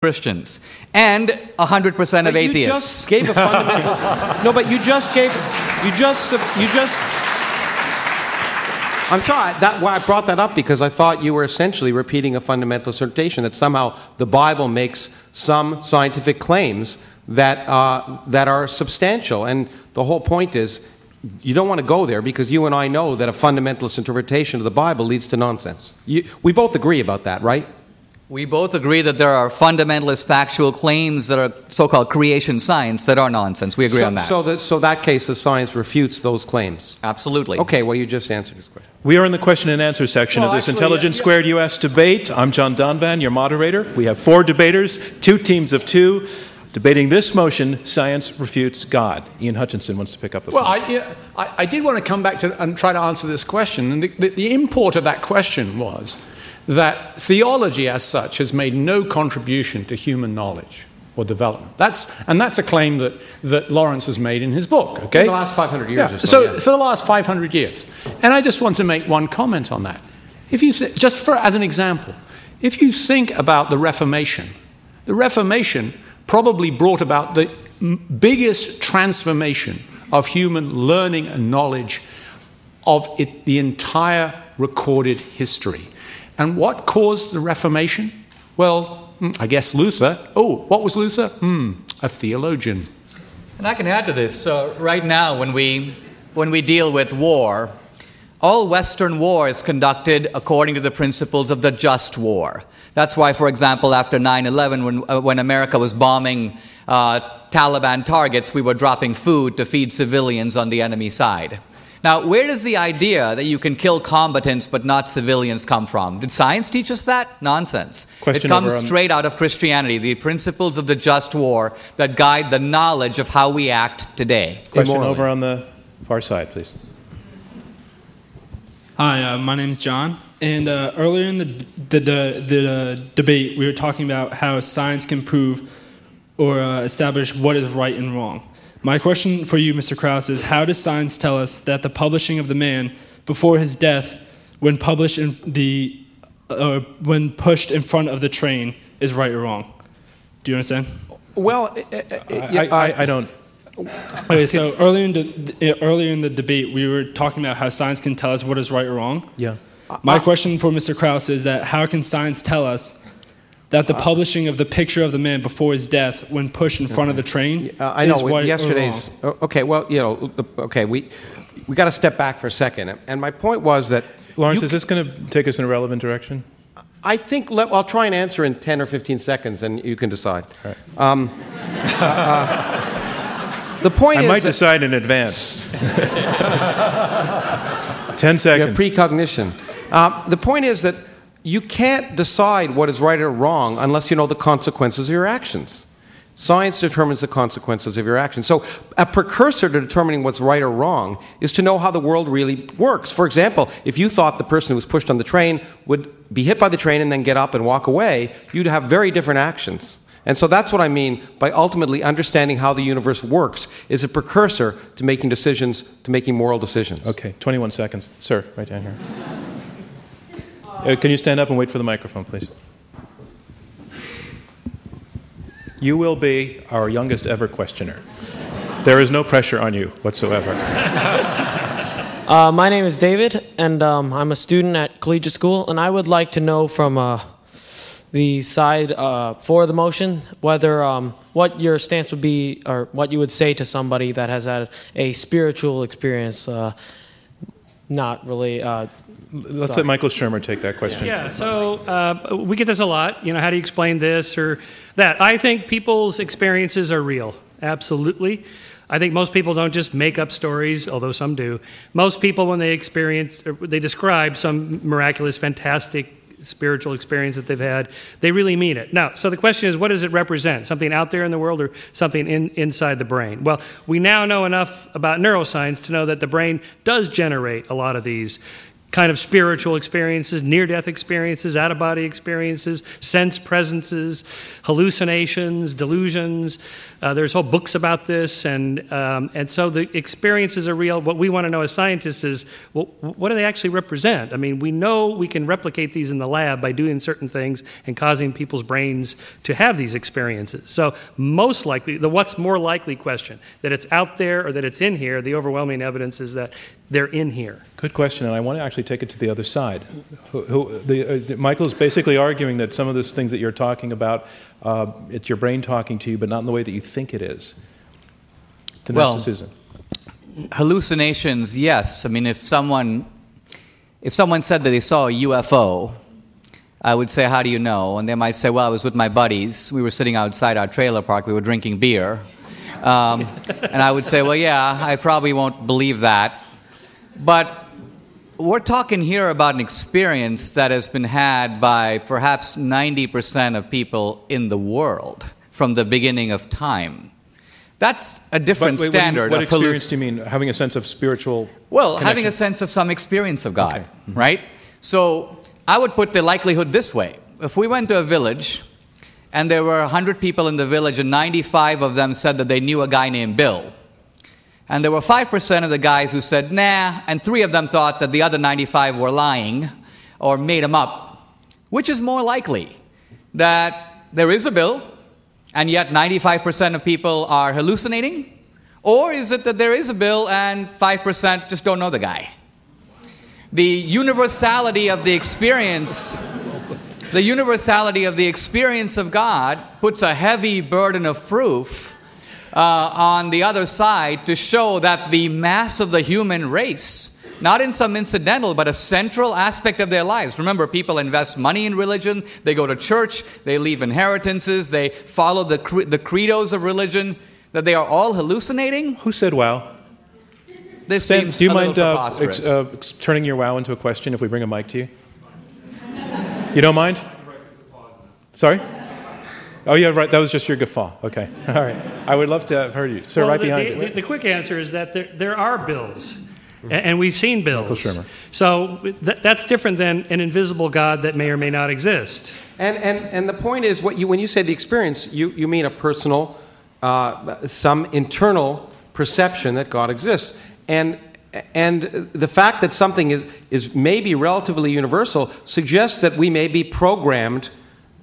Christians and 100% of atheists. You just gave a fundamental. No, but you just. I'm sorry. Why I brought that up because I thought you were essentially repeating a fundamental assertion that somehow the Bible makes some scientific claims that are substantial, and the whole point is you don't want to go there because you and I know that a fundamentalist interpretation of the Bible leads to nonsense. We both agree about that, right? We both agree that there are fundamentalist factual claims that are so-called creation science that are nonsense. We agree on that. So that case, the science refutes those claims? Absolutely. Okay, well, you just answered this question. We are in the question and answer section of this Intelligence Squared US debate. I'm John Donvan, your moderator. We have 4 debaters, 2 teams of 2, debating this motion, science refutes God. Ian Hutchinson wants to pick up the phone. Well, I did want to come back to and try to answer this question. And the import of that question was that theology as such has made no contribution to human knowledge or development. That's a claim that Lawrence has made in his book. Okay? In the last 500 years or so. So for the last 500 years. And I just want to make one comment on that. If you as an example, if you think about the Reformation probably brought about the biggest transformation of human learning and knowledge of the entire recorded history. And what caused the Reformation? Well, I guess Luther. Oh, what was Luther? A theologian. And I can add to this. Right now, when we deal with war, all Western war is conducted according to the principles of the just war. That's why, for example, after 9/11, when America was bombing Taliban targets, we were dropping food to feed civilians on the enemy side. Now, where does the idea that you can kill combatants but not civilians come from? Did science teach us that? Nonsense. It comes straight out of Christianity, the principles of the just war that guide the knowledge of how we act today. Question over on the far side, please. Hi, my name is John. And earlier in the debate, we were talking about how science can prove or establish what is right and wrong. My question for you, Mr. Krauss, is how does science tell us that the publishing of the man before his death, when pushed in front of the train, is right or wrong? Do you understand? Well, I don't. Okay, so earlier in the debate, we were talking about how science can tell us what is right or wrong. Yeah. My question for Mr. Krauss is that how can science tell us that the publishing of the picture of the man before his death, when pushed in front of the train, I know. is right Yesterday's. or wrong? Okay. Well, we got to step back for a second. And my point was that Lawrence, is this going to take us in a relevant direction? I think I'll try and answer in 10 or 15 seconds, and you can decide. All right. The point I is might decide in advance. 10 seconds. You have precognition. The point is that you can't decide what is right or wrong unless you know the consequences of your actions. Science determines the consequences of your actions. So a precursor to determining what's right or wrong is to know how the world really works. For example, if you thought the person who was pushed on the train would be hit by the train and then get up and walk away, you'd have very different actions. And so that's what I mean by ultimately understanding how the universe works is a precursor to making decisions, to making moral decisions. Okay, 21 seconds. Sir, right down here. Can you stand up and wait for the microphone, please? You will be our youngest ever questioner. There is no pressure on you whatsoever. My name is David, and I'm a student at collegiate school, and I would like to know from the side for the motion whether what your stance would be, or what you would say to somebody that has had a spiritual experience, not really... Let's let Michael Shermer take that question. Yeah, so we get this a lot. How do you explain this or that? I think people's experiences are real, absolutely. I think most people don't just make up stories, although some do. Most people, when they describe some miraculous, fantastic spiritual experience that they've had, they really mean it. Now, so the question is, what does it represent? Something out there in the world or something inside the brain? Well, we now know enough about neuroscience to know that the brain does generate a lot of these kind of spiritual experiences, near-death experiences, out-of-body experiences, sense presences, hallucinations, delusions. There's whole books about this, and so the experiences are real. What we want to know as scientists is, well, what do they actually represent? I mean, we know we can replicate these in the lab by doing certain things and causing people's brains to have these experiences. So most likely, the what's more likely question, that it's out there or that it's in here, the overwhelming evidence is that they're in here. Good question, and I want to actually take it to the other side. Michael's basically arguing that some of those things that you're talking about, it's your brain talking to you, but not in the way that you think it is. Hallucinations, yes. I mean, if someone said that they saw a UFO, I would say, how do you know? And they might say, well, I was with my buddies. We were sitting outside our trailer park. We were drinking beer. And I would say, well, yeah, I probably won't believe that. But we're talking here about an experience that has been had by perhaps 90% of people in the world from the beginning of time. That's a different standard. What experience do you mean? Having a sense of spiritual connection? Having a sense of some experience of God, right? So I would put the likelihood this way. If we went to a village and there were 100 people in the village and 95 of them said that they knew a guy named Bill, and there were 5% of the guys who said, nah, and 3 of them thought that the other 95 were lying or made them up. Which is more likely? That there is a Bill, and yet 95% of people are hallucinating? Or is it that there is a Bill and 5% just don't know the guy? The universality of the experience of God puts a heavy burden of proof on the other side to show that the mass of the human race, not in some incidental, but a central aspect of their lives. Remember, people invest money in religion, they go to church, they leave inheritances, they follow the credos of religion, that they are all hallucinating? Who said wow? This Stan, seems do you a mind little preposterous. turning your wow into a question if we bring a mic to you? You don't mind? Sorry? Oh, yeah, right. That was just your guffaw. Okay. All right. I would love to have heard you. Sir, right behind you. The quick answer is that there are bills, and we've seen bills. So that's different than an invisible God that may or may not exist. And the point is, when you say the experience, you mean a personal, some internal perception that God exists. And the fact that something is maybe relatively universal suggests that we may be programmed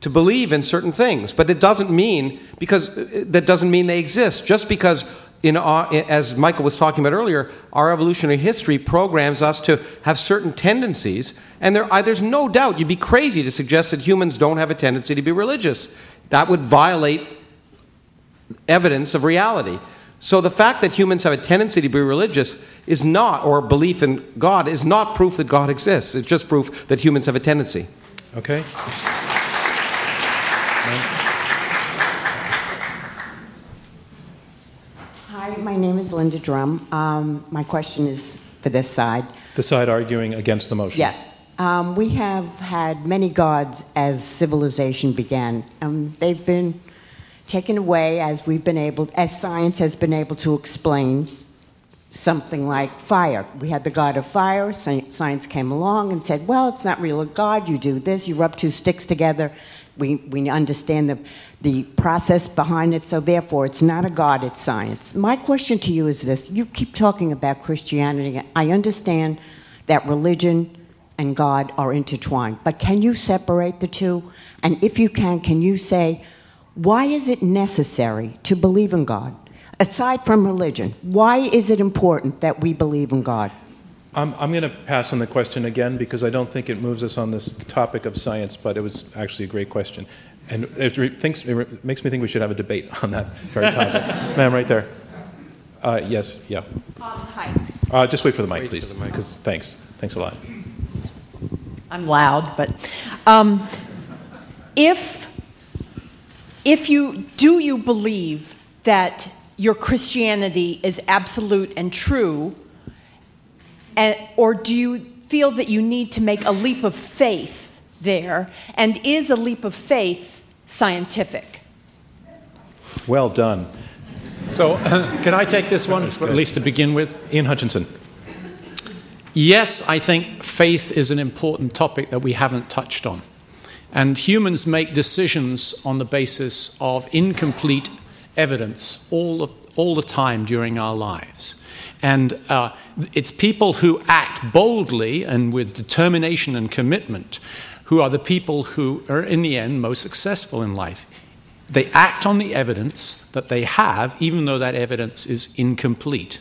to believe in certain things, but it doesn't mean they exist. Just because, as Michael was talking about earlier, our evolutionary history programs us to have certain tendencies, and there's no doubt you'd be crazy to suggest that humans don't have a tendency to be religious. That would violate evidence of reality. So the fact that humans have a tendency to be religious is not, or belief in God, is not proof that God exists. It's just proof that humans have a tendency. Okay. Hi, my name is Linda Drum. My question is for this side. The side arguing against the motion. Yes. We have had many gods as civilization began. They've been taken away as science has been able to explain something like fire. We had the god of fire. Science came along and said, well, it's not really a god. You do this. You rub 2 sticks together. We understand the process behind it, so therefore it's not a god, it's science. My question to you is this. You keep talking about Christianity. I understand that religion and God are intertwined, but can you separate the two? And if you can you say, why is it necessary to believe in God? Aside from religion, why is it important that we believe in God? I'm going to pass on the question again because I don't think it moves us on this topic of science, but it was actually a great question. And it makes me think we should have a debate on that very topic. Ma'am, right there. Yes, yeah. Hi. Just wait for the mic, please. Because thanks a lot. I'm loud, but if you believe that your Christianity is absolute and true, or do you feel that you need to make a leap of faith there? And is a leap of faith scientific? Well done. So can I take this one, at least to begin with? Ian Hutchinson. Yes, I think faith is an important topic that we haven't touched on. And humans make decisions on the basis of incomplete evidence all the time during our lives. And it's people who act boldly and with determination and commitment who are the people who are, in the end, most successful in life. They act on the evidence that they have, even though that evidence is incomplete.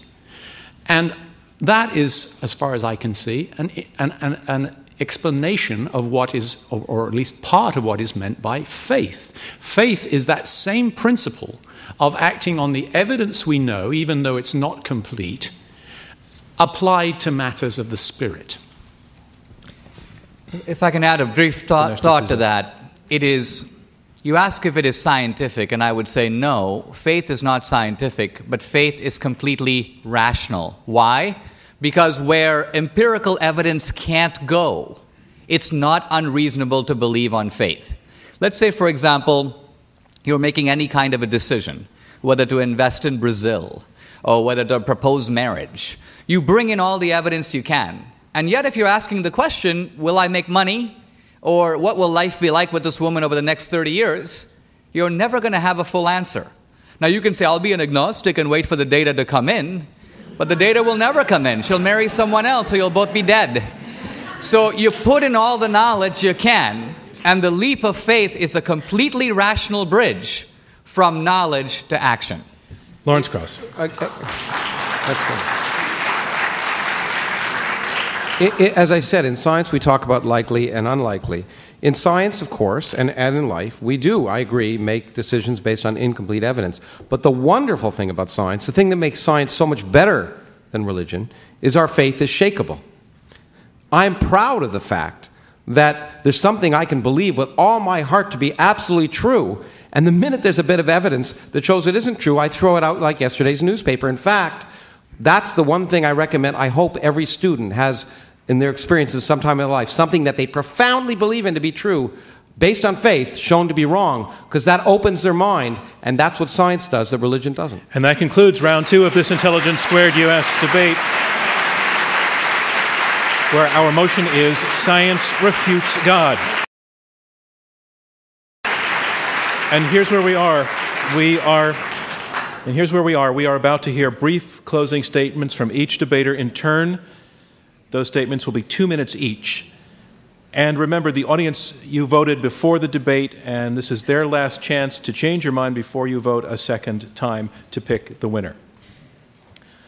And that is, as far as I can see, an explanation of what is, or at least part of what is meant by faith. Faith is that same principle of acting on the evidence we know, even though it's not complete, applied to matters of the spirit. If I can add a brief thought to that, it is, you ask if it is scientific, and I would say no, faith is not scientific, but faith is completely rational. Why? Because where empirical evidence can't go, it's not unreasonable to believe on faith. Let's say, for example, you're making any kind of a decision, whether to invest in Brazil or whether to propose marriage. You bring in all the evidence you can. And yet if you're asking the question, will I make money? Or what will life be like with this woman over the next 30 years? You're never going to have a full answer. Now you can say, I'll be an agnostic and wait for the data to come in. But the data will never come in. She'll marry someone else, so you'll both be dead. So you put in all the knowledge you can, and the leap of faith is a completely rational bridge from knowledge to action. Lawrence Krauss. That's good. As I said, in science we talk about likely and unlikely. In science, of course, and in life, we do, I agree, make decisions based on incomplete evidence. But the wonderful thing about science, the thing that makes science so much better than religion, is our faith is shakeable. I'm proud of the fact that there's something I can believe with all my heart to be absolutely true, and the minute there's a bit of evidence that shows it isn't true, I throw it out like yesterday's newspaper. In fact, that's the one thing I recommend, I hope every student has in their experiences sometime in their life, something that they profoundly believe in to be true, based on faith, shown to be wrong, because that opens their mind, and that's what science does that religion doesn't. And that concludes round 2 of this Intelligence Squared US debate, where our motion is Science Refutes God. And here's where we are. We are about to hear brief closing statements from each debater in turn. Those statements will be 2 minutes each. And remember, the audience, you voted before the debate, and this is their last chance to change your mind before you vote a second time to pick the winner.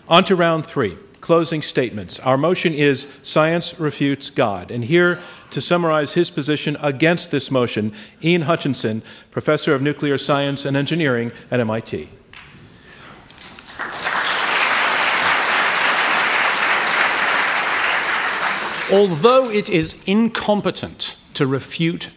On to round 3, closing statements. Our motion is Science Refutes God. And here to summarize his position against this motion, Ian Hutchinson, Professor of Nuclear Science and Engineering at MIT. Although it is incompetent to refute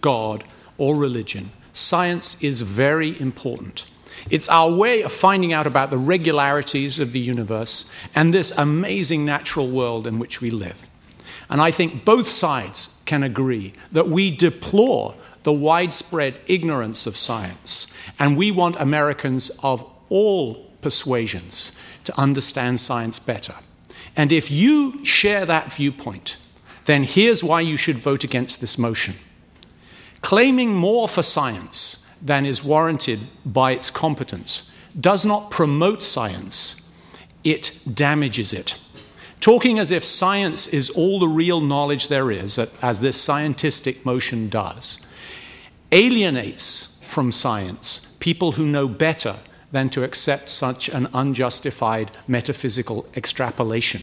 God or religion, science is very important. It's our way of finding out about the regularities of the universe and this amazing natural world in which we live. And I think both sides can agree that we deplore the widespread ignorance of science, and we want Americans of all persuasions to understand science better. And if you share that viewpoint, then here's why you should vote against this motion. Claiming more for science than is warranted by its competence does not promote science, it damages it. Talking as if science is all the real knowledge there is, as this scientistic motion does, alienates from science people who know better than to accept such an unjustified metaphysical extrapolation.